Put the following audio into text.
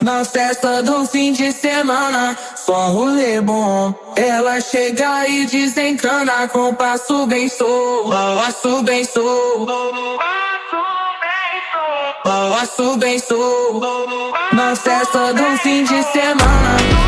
Na festa do fim de semana, só rolê bom. Ela chega e desencana com passo bem sou, passo bem sou, passo bem sou. Na festa do fim de semana.